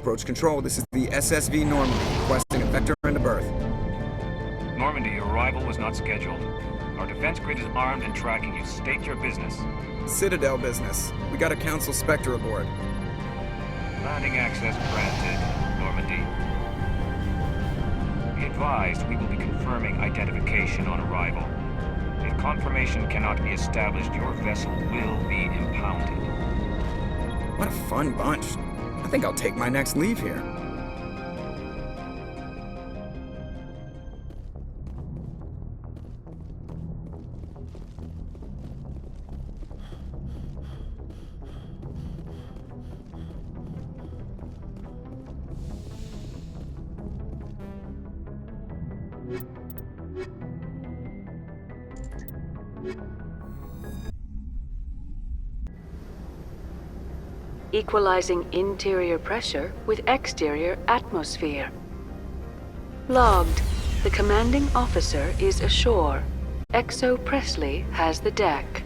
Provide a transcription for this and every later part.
Approach control, this is the SSV Normandy, requesting a vector into berth. Normandy, your arrival was not scheduled. Our defense grid is armed and tracking you. State your business. Citadel business. We got a Council Spectre aboard. Landing access granted, Normandy. Be advised, we will be confirming identification on arrival. If confirmation cannot be established, your vessel will be impounded. What a fun bunch. I think I'll take my next leave here. Equalizing interior pressure with exterior atmosphere. Logged. The commanding officer is ashore. Exo Presley has the deck.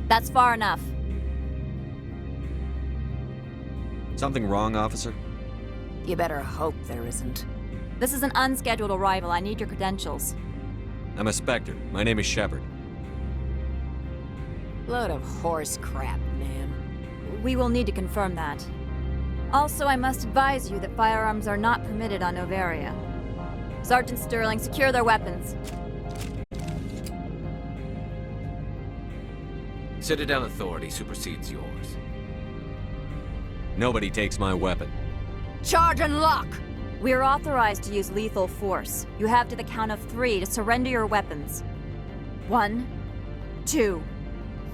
That's far enough. Something wrong, officer? You better hope there isn't. This is an unscheduled arrival. I need your credentials. I'm a Spectre. My name is Shepard. Load of horse crap, ma'am. We will need to confirm that. Also, I must advise you that firearms are not permitted on Noveria. Sergeant Sterling, secure their weapons. Citadel authority supersedes yours. Nobody takes my weapon. Charge and lock! We are authorized to use lethal force. You have to the count of 3 to surrender your weapons. 1, 2,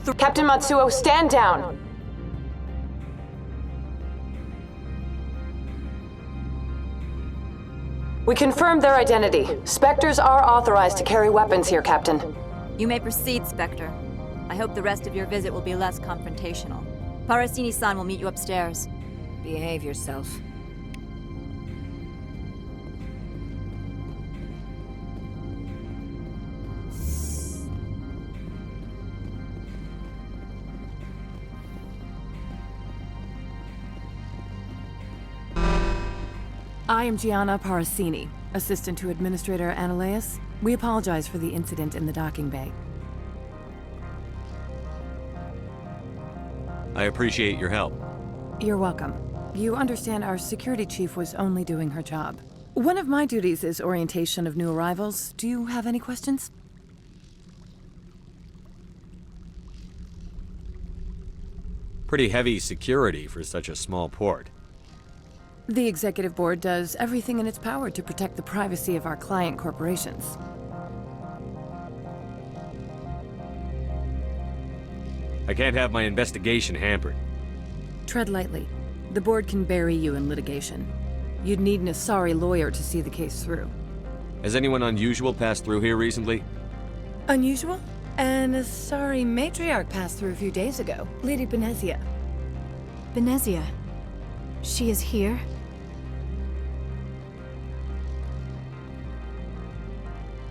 3. Captain Matsuo, stand down! We confirmed their identity. Spectres are authorized to carry weapons here, Captain. You may proceed, Spectre. I hope the rest of your visit will be less confrontational. Parasini-san will meet you upstairs. Behave yourself. I am Gianna Parasini, assistant to Administrator Analeas. We apologize for the incident in the docking bay. I appreciate your help. You're welcome. You understand our security chief was only doing her job. One of my duties is orientation of new arrivals. Do you have any questions? Pretty heavy security for such a small port. The executive board does everything in its power to protect the privacy of our client corporations. I can't have my investigation hampered. Tread lightly. The board can bury you in litigation. You'd need an Asari lawyer to see the case through. Has anyone unusual passed through here recently? Unusual? An Asari matriarch passed through a few days ago. Lady Benezia. Benezia? She is here?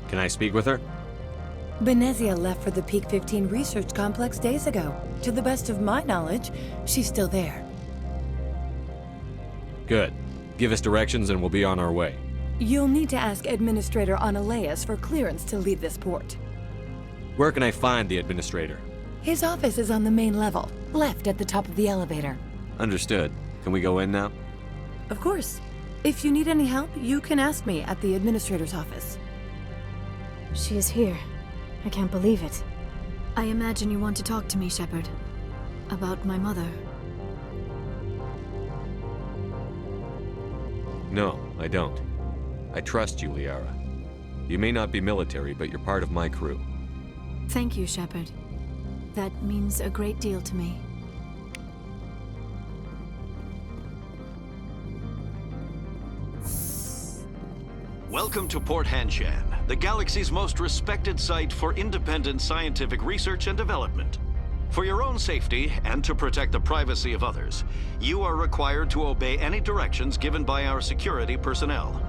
Can I speak with her? Benezia left for the Peak 15 research complex days ago. To the best of my knowledge, she's still there. Good. Give us directions and we'll be on our way. You'll need to ask Administrator Analeas for clearance to leave this port. Where can I find the Administrator? His office is on the main level, left at the top of the elevator. Understood. Can we go in now? Of course. If you need any help, you can ask me at the Administrator's office. She is here. I can't believe it. I imagine you want to talk to me, Shepard. About my mother. No, I don't. I trust you, Liara. You may not be military, but you're part of my crew. Thank you, Shepard. That means a great deal to me. Welcome to Port Hanshan, the galaxy's most respected site for independent scientific research and development. For your own safety and to protect the privacy of others, you are required to obey any directions given by our security personnel.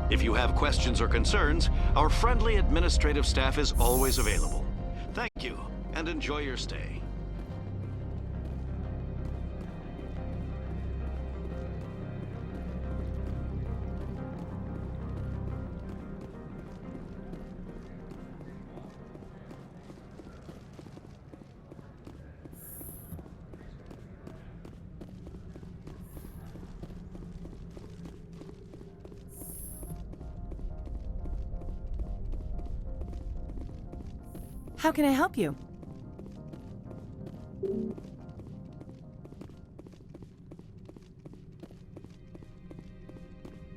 If you have questions or concerns, our friendly administrative staff is always available. Thank you, and enjoy your stay. How can I help you?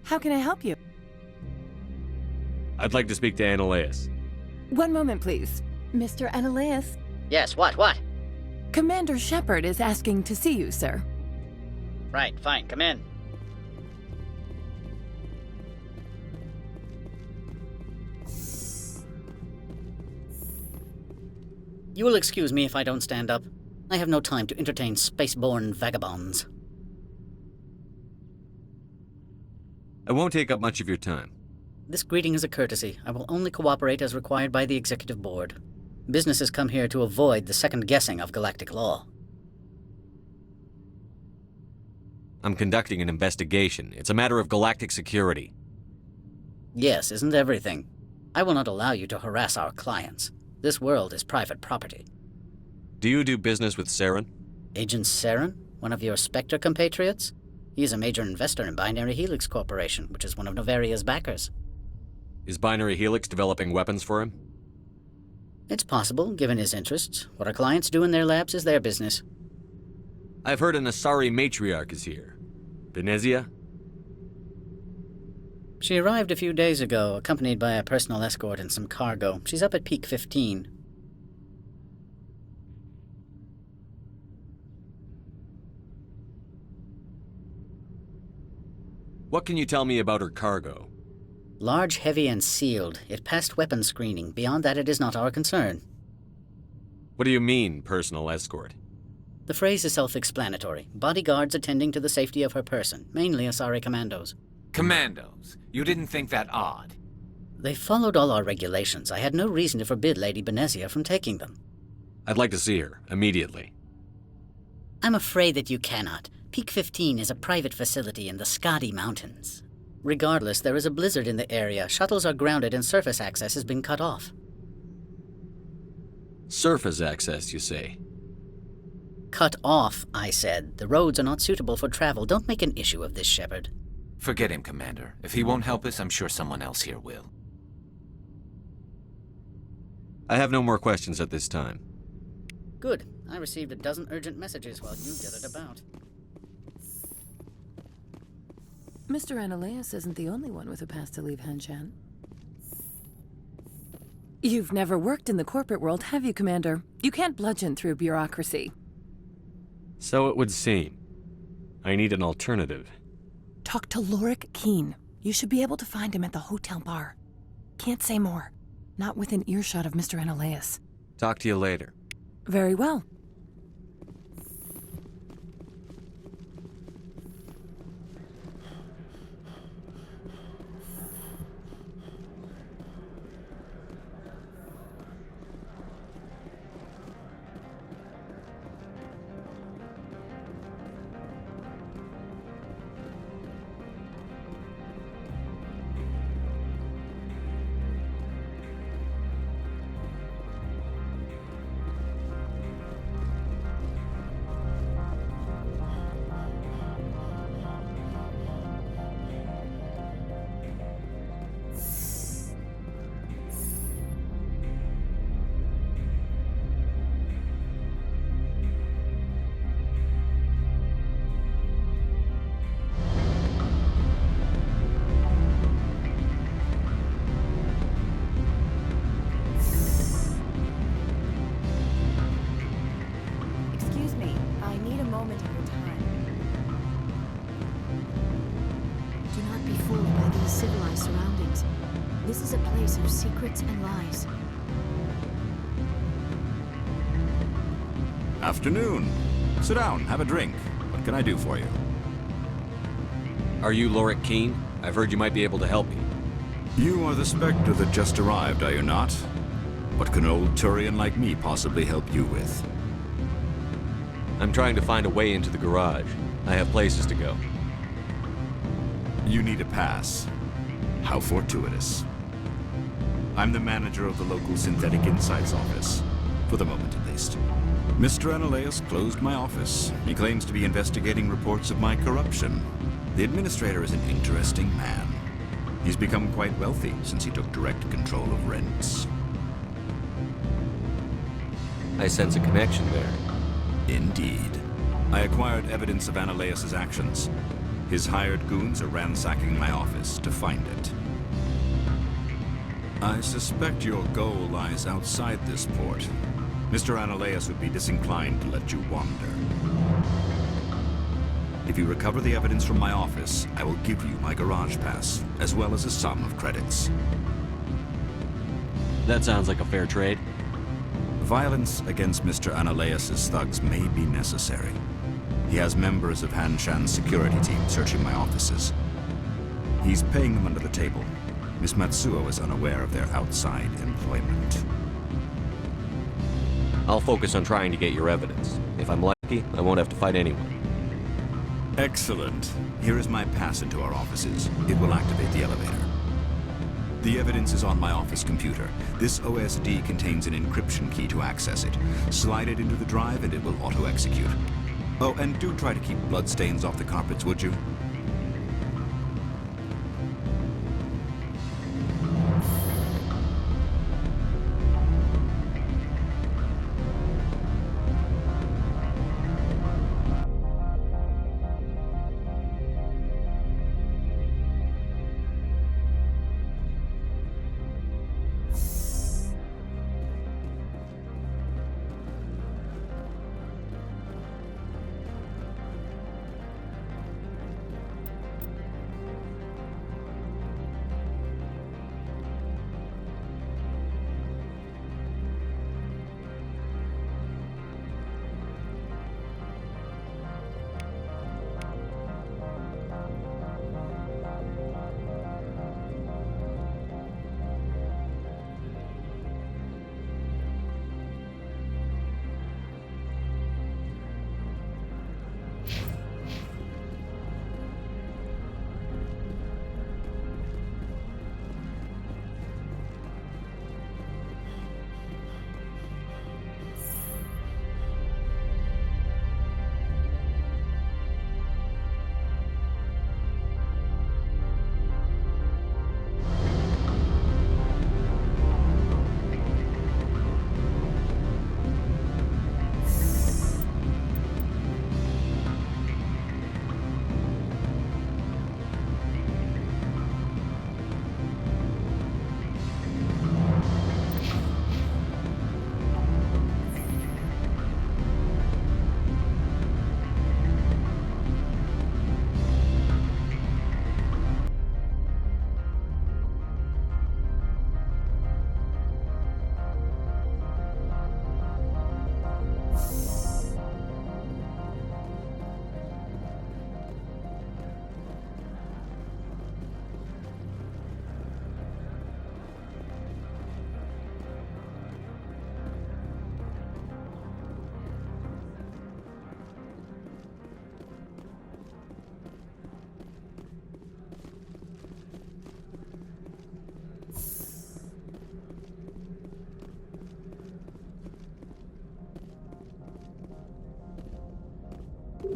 How can I help you? I'd like to speak to Annaleus. One moment, please. Mr. Annaleus. Yes, what? Commander Shepard is asking to see you, sir. Right, fine, come in. You will excuse me if I don't stand up. I have no time to entertain spaceborne vagabonds. I won't take up much of your time. This greeting is a courtesy. I will only cooperate as required by the Executive Board. Businesses come here to avoid the second guessing of galactic law. I'm conducting an investigation. It's a matter of galactic security. Yes, isn't everything? I will not allow you to harass our clients. This world is private property. Do you do business with Saren? Agent Saren? One of your Spectre compatriots? He is a major investor in Binary Helix Corporation, which is one of Novaria's backers. Is Binary Helix developing weapons for him? It's possible, given his interests. What our clients do in their labs is their business. I've heard an Asari matriarch is here. Venezia? She arrived a few days ago, accompanied by a personal escort and some cargo. She's up at Peak 15. What can you tell me about her cargo? Large, heavy, and sealed. It passed weapons screening. Beyond that, it is not our concern. What do you mean, personal escort? The phrase is self-explanatory. Bodyguards attending to the safety of her person, mainly Asari commandos. Commandos? You didn't think that odd? They followed all our regulations. I had no reason to forbid Lady Benezia from taking them. I'd like to see her, immediately. I'm afraid that you cannot. Peak 15 is a private facility in the Skadi Mountains. Regardless, there is a blizzard in the area. Shuttles are grounded and surface access has been cut off. Surface access, you say? Cut off, I said. The roads are not suitable for travel. Don't make an issue of this, Shepard. Forget him, Commander. If he won't help us, I'm sure someone else here will. I have no more questions at this time. Good. I received a dozen urgent messages while you did it about. Mr. Annaleus isn't the only one with a pass to leave Henshan. You've never worked in the corporate world, have you, Commander? You can't bludgeon through bureaucracy. So it would seem. I need an alternative. Talk to Lorik Keen. You should be able to find him at the hotel bar. Can't say more. Not within earshot of Mr. Annaleus. Talk to you later. Very well. This is a place of secrets and lies. Afternoon. Sit down, have a drink. What can I do for you? Are you Lorik Qian? I've heard you might be able to help me. You are the Spectre that just arrived, are you not? What can an old Turian like me possibly help you with? I'm trying to find a way into the garage. I have places to go. You need a pass. How fortuitous. I'm the manager of the local Synthetic Insights office. For the moment, at least. Mr. Analaeus closed my office. He claims to be investigating reports of my corruption. The administrator is an interesting man. He's become quite wealthy since he took direct control of rents. I sense a connection there. Indeed. I acquired evidence of Analaeus' actions. His hired goons are ransacking my office to find it. I suspect your goal lies outside this port. Mr. Analaeus would be disinclined to let you wander. If you recover the evidence from my office, I will give you my garage pass, as well as a sum of credits. That sounds like a fair trade. Violence against Mr. Analaeus' thugs may be necessary. He has members of Han Shan's security team searching my offices. He's paying them under the table. Miss Matsuo is unaware of their outside employment. I'll focus on trying to get your evidence. If I'm lucky, I won't have to fight anyone. Excellent. Here is my pass into our offices. It will activate the elevator. The evidence is on my office computer. This OSD contains an encryption key to access it. Slide it into the drive and it will auto-execute. Oh, and do try to keep bloodstains off the carpets, would you?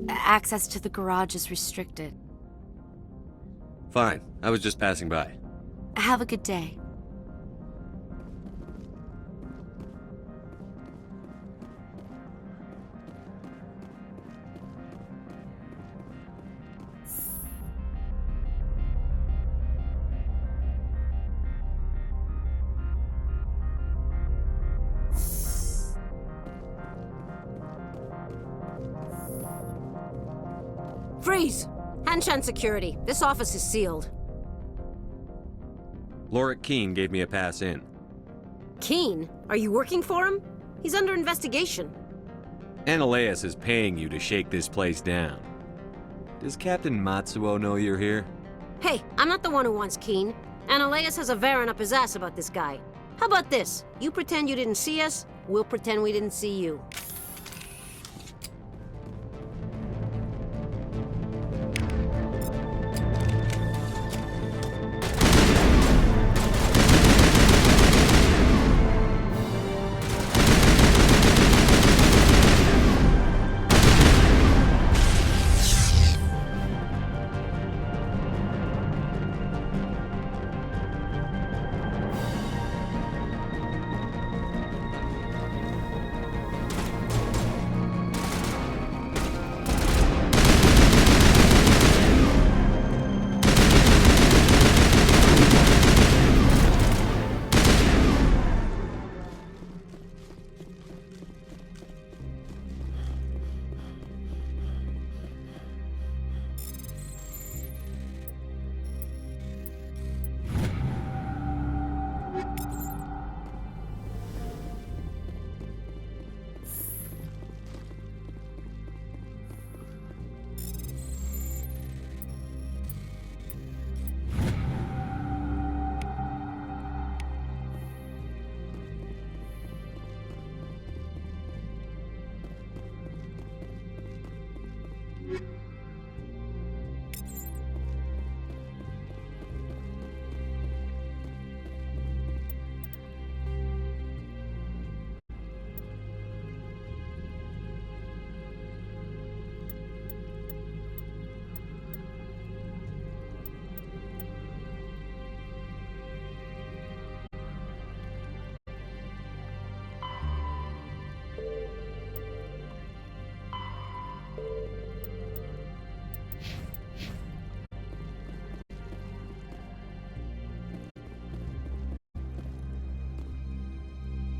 Access to the garage is restricted. Fine. I was just passing by. Have a good day. Freeze! Han Shan Security. This office is sealed. Lorik Qian gave me a pass in. Qian? Are you working for him? He's under investigation. Analeus is paying you to shake this place down. Does Captain Matsuo know you're here? Hey, I'm not the one who wants Keen. Analeus has a Varen up his ass about this guy. How about this? You pretend you didn't see us, we'll pretend we didn't see you.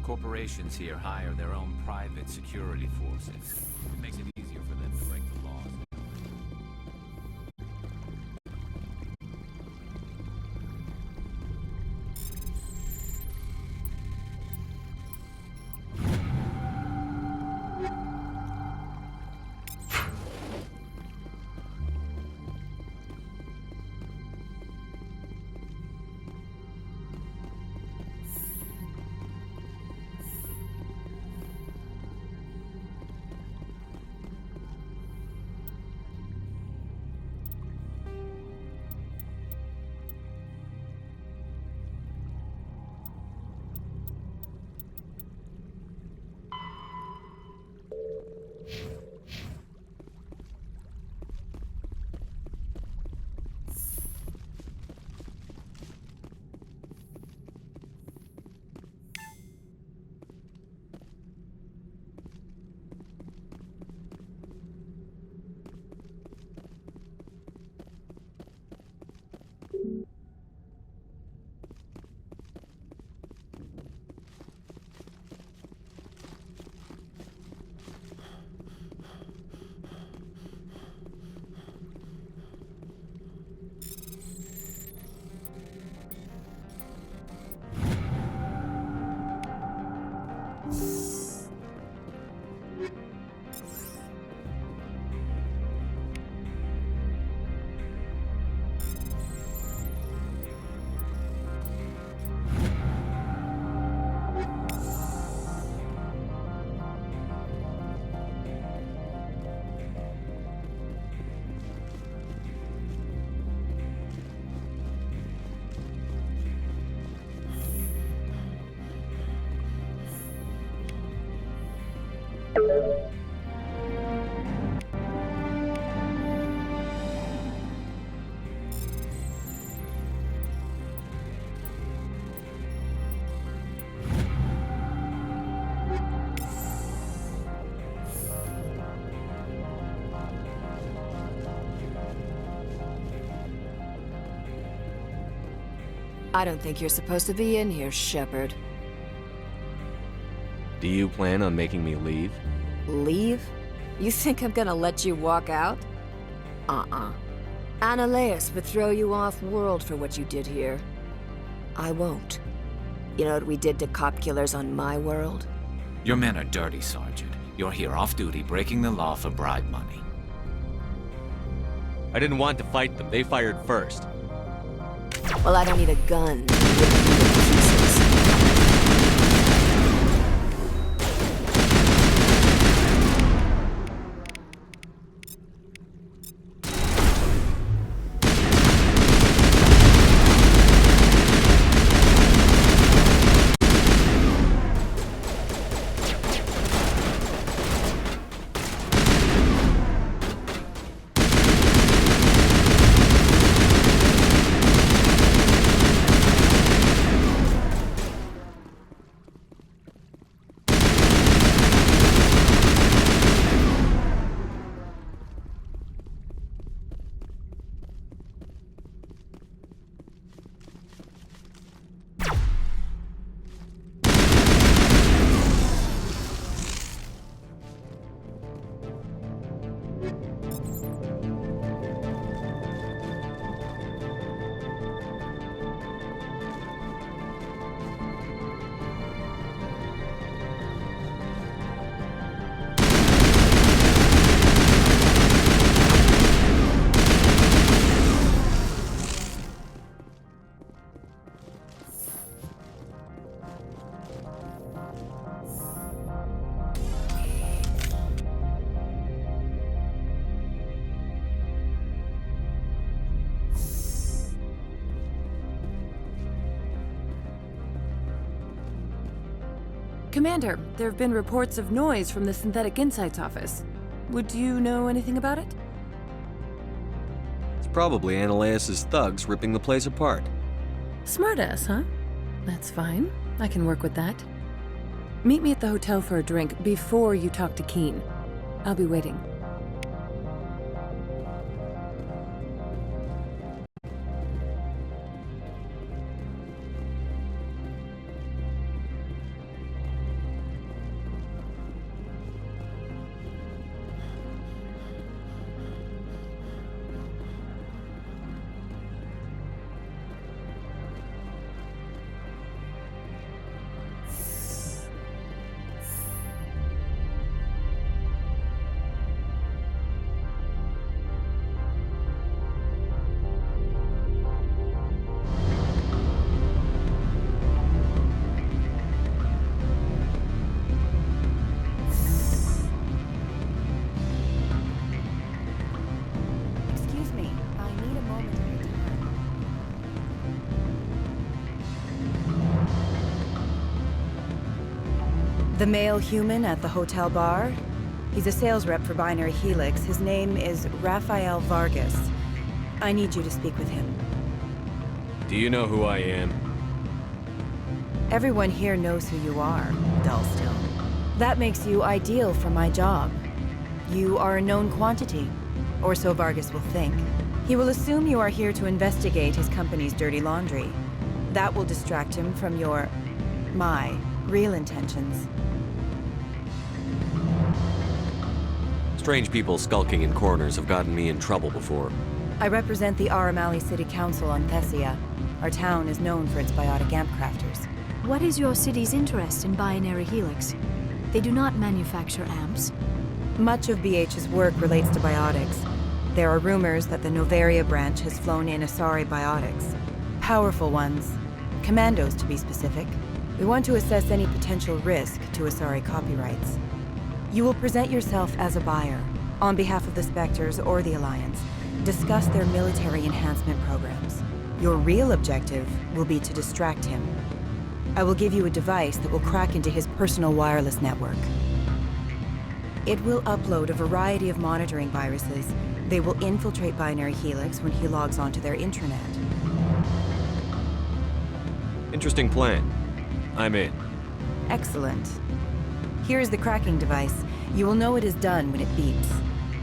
Corporations here hire their own private security forces. It makes it easier for them to break the laws. I don't think you're supposed to be in here, Shepard. Do you plan on making me leave? Leave? You think I'm gonna let you walk out? Analeus would throw you off-world for what you did here. I won't. You know what we did to cop killers on my world? Your men are dirty, Sergeant. You're here off duty, breaking the law for bribe money. I didn't want to fight them. They fired first. Well, I don't need a gun. Commander, there have been reports of noise from the Synthetic Insights office. Would you know anything about it? It's probably Ananias' thugs ripping the place apart. Smartass, huh? That's fine. I can work with that. Meet me at the hotel for a drink before you talk to Keen. I'll be waiting. The male human at the hotel bar? He's a sales rep for Binary Helix. His name is Rafael Vargas. I need you to speak with him. Do you know who I am? Everyone here knows who you are, Dullstone. That makes you ideal for my job. You are a known quantity, or so Vargas will think. He will assume you are here to investigate his company's dirty laundry. That will distract him from my real intentions. Strange people skulking in corners have gotten me in trouble before. I represent the Aramali City Council on Thessia. Our town is known for its biotic amp crafters. What is your city's interest in Binary Helix? They do not manufacture amps. Much of BH's work relates to biotics. There are rumors that the Noveria branch has flown in Asari biotics. Powerful ones. Commandos, to be specific. We want to assess any potential risk to Asari copyrights. You will present yourself as a buyer, on behalf of the Spectres or the Alliance. Discuss their military enhancement programs. Your real objective will be to distract him. I will give you a device that will crack into his personal wireless network. It will upload a variety of monitoring viruses. They will infiltrate Binary Helix when he logs onto their intranet. Interesting plan. I'm in. Excellent. Here is the cracking device. You will know it is done when it beeps.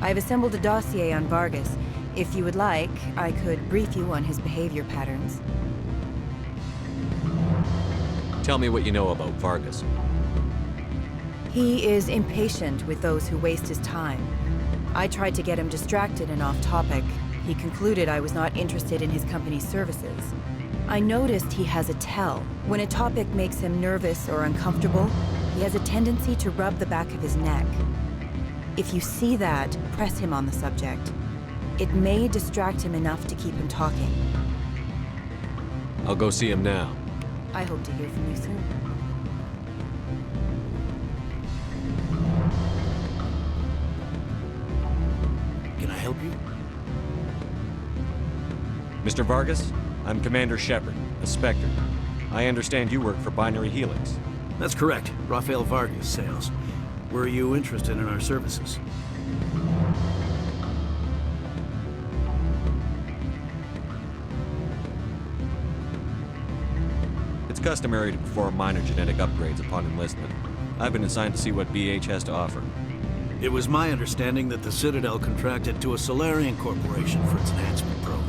I have assembled a dossier on Vargas. If you would like, I could brief you on his behavior patterns. Tell me what you know about Vargas. He is impatient with those who waste his time. I tried to get him distracted and off topic. He concluded I was not interested in his company's services. I noticed he has a tell. When a topic makes him nervous or uncomfortable, he He has a tendency to rub the back of his neck. If you see that, press him on the subject. It may distract him enough to keep him talking. I'll go see him now. I hope to hear from you soon. Can I help you? Mr. Vargas, I'm Commander Shepard, a Spectre. I understand you work for Binary Helix. That's correct. Rafael Vargas, sales. Were you interested in our services? It's customary to perform minor genetic upgrades upon enlistment. I've been assigned to see what BH has to offer. It was my understanding that the Citadel contracted to a Solarian corporation for its enhancement programs.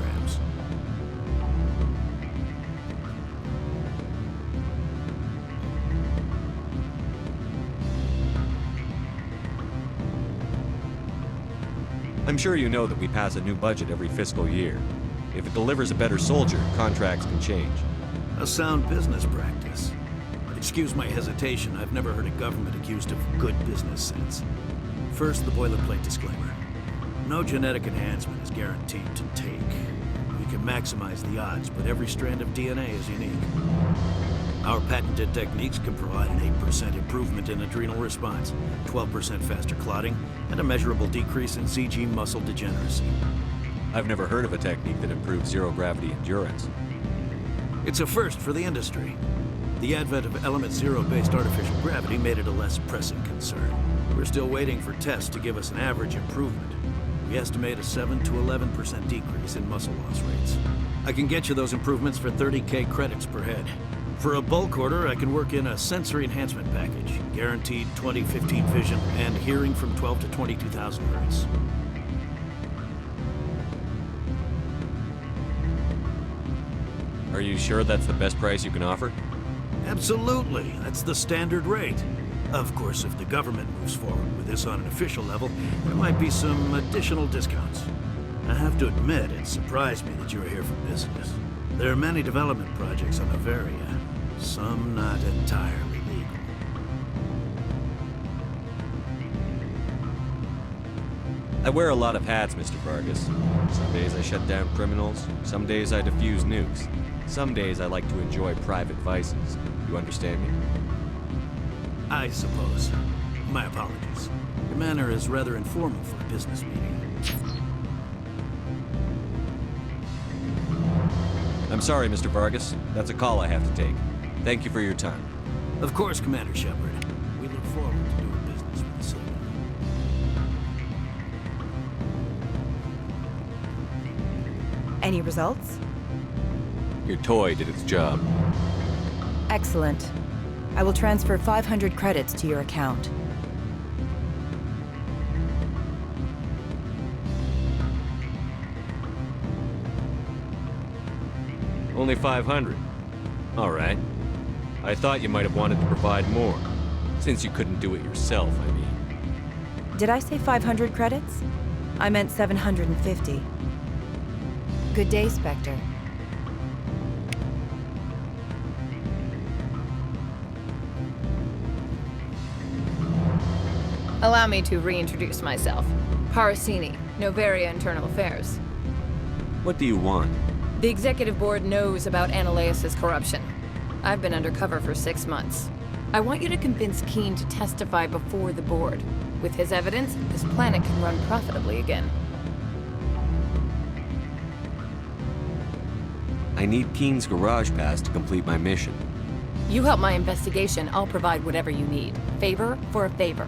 I'm sure you know that we pass a new budget every fiscal year. If it delivers a better soldier, contracts can change. A sound business practice. Excuse my hesitation, I've never heard a government accused of good business sense. First, the boilerplate disclaimer. No genetic enhancement is guaranteed to take. We can maximize the odds, but every strand of DNA is unique. Our patented techniques can provide an 8% improvement in adrenal response, 12% faster clotting, and a measurable decrease in CG muscle degeneracy. I've never heard of a technique that improves zero-gravity endurance. It's a first for the industry. The advent of element zero-based artificial gravity made it a less pressing concern. We're still waiting for tests to give us an average improvement. We estimate a 7 to 11% decrease in muscle loss rates. I can get you those improvements for 30K credits per head. For a bulk order, I can work in a sensory enhancement package, guaranteed 20/15 vision, and hearing from 12 to 22,000 hertz. Are you sure that's the best price you can offer? Absolutely. That's the standard rate. Of course, if the government moves forward with this on an official level, there might be some additional discounts. I have to admit, it surprised me that you were here for business. There are many development projects on Noveria, some not entirely legal. I wear a lot of hats, Mr. Vargas. Some days I shut down criminals, some days I defuse nukes. Some days I like to enjoy private vices. You understand me? I suppose. My apologies. Your manner is rather informal for a business meeting. I'm sorry, Mr. Vargas. That's a call I have to take. Thank you for your time. Of course, Commander Shepard. We look forward to doing business with the Citadel. Any results? Your toy did its job. Excellent. I will transfer 500 credits to your account. Only 500. All right. I thought you might have wanted to provide more. Since you couldn't do it yourself, I mean. Did I say 500 credits? I meant 750. Good day, Spectre. Allow me to reintroduce myself. Parasini, Noveria Internal Affairs. What do you want? The Executive Board knows about Ananias' corruption. I've been undercover for 6 months. I want you to convince Keen to testify before the Board. With his evidence, this planet can run profitably again. I need Keen's garage pass to complete my mission. You help my investigation, I'll provide whatever you need. Favor for a favor.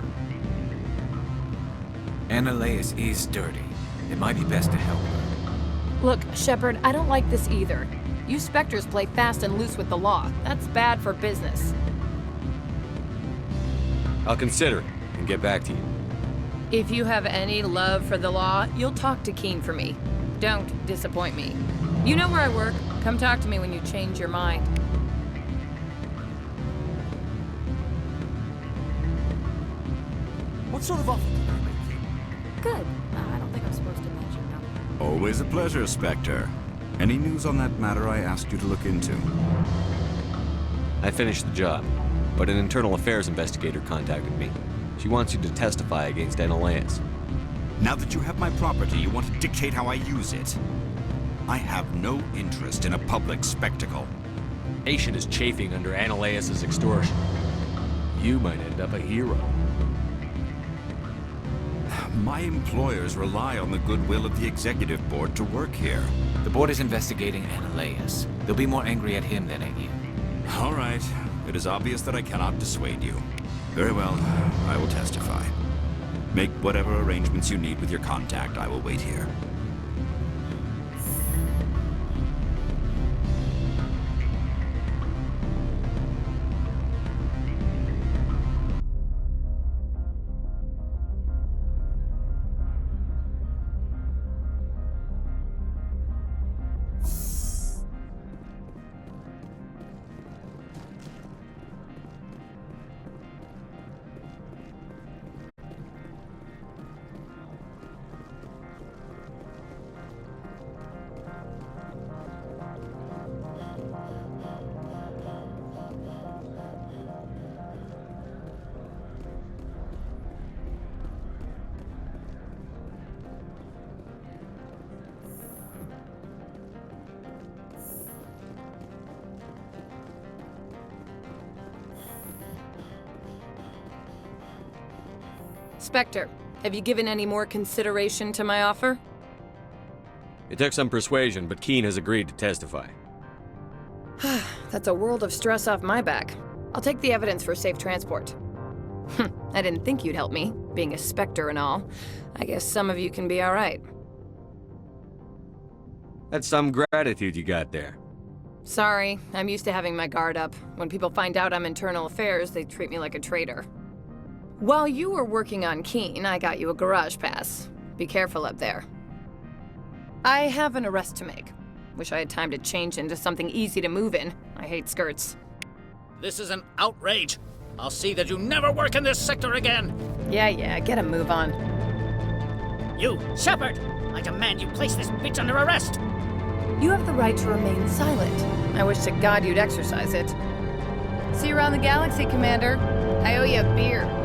Ananias is dirty. It might be best to help her. Look, Shepard, I don't like this either. You Spectres play fast and loose with the law. That's bad for business. I'll consider it and get back to you. If you have any love for the law, you'll talk to Keen for me. Don't disappoint me. You know where I work. Come talk to me when you change your mind. What sort of offer did they make you? Good. I don't think I'm supposed to mention that. Always a pleasure, Spectre. Any news on that matter I asked you to look into? I finished the job. but an internal affairs investigator contacted me. She wants you to testify against Analaeus. Now that you have my property, you want to dictate how I use it. I have no interest in a public spectacle. Nation is chafing under Analaeus' extortion. You might end up a hero. My employers rely on the goodwill of the executive board to work here. The board is investigating Analaeus. They'll be more angry at him than at you. All right. It is obvious that I cannot dissuade you. Very well. I will testify. Make whatever arrangements you need with your contact. I will wait here. Spectre, have you given any more consideration to my offer? It took some persuasion, but Keen has agreed to testify. That's a world of stress off my back. I'll take the evidence for safe transport. I didn't think you'd help me, being a Spectre and all. I guess some of you can be alright. That's some gratitude you got there. Sorry, I'm used to having my guard up. When people find out I'm internal affairs, they treat me like a traitor. While you were working on Keen, I got you a garage pass. Be careful up there. I have an arrest to make. Wish I had time to change into something easy to move in. I hate skirts. This is an outrage. I'll see that you never work in this sector again. Yeah, get a move on. You, Shepard! I demand you place this bitch under arrest! You have the right to remain silent. I wish to God you'd exercise it. See you around the galaxy, Commander. I owe you a beer.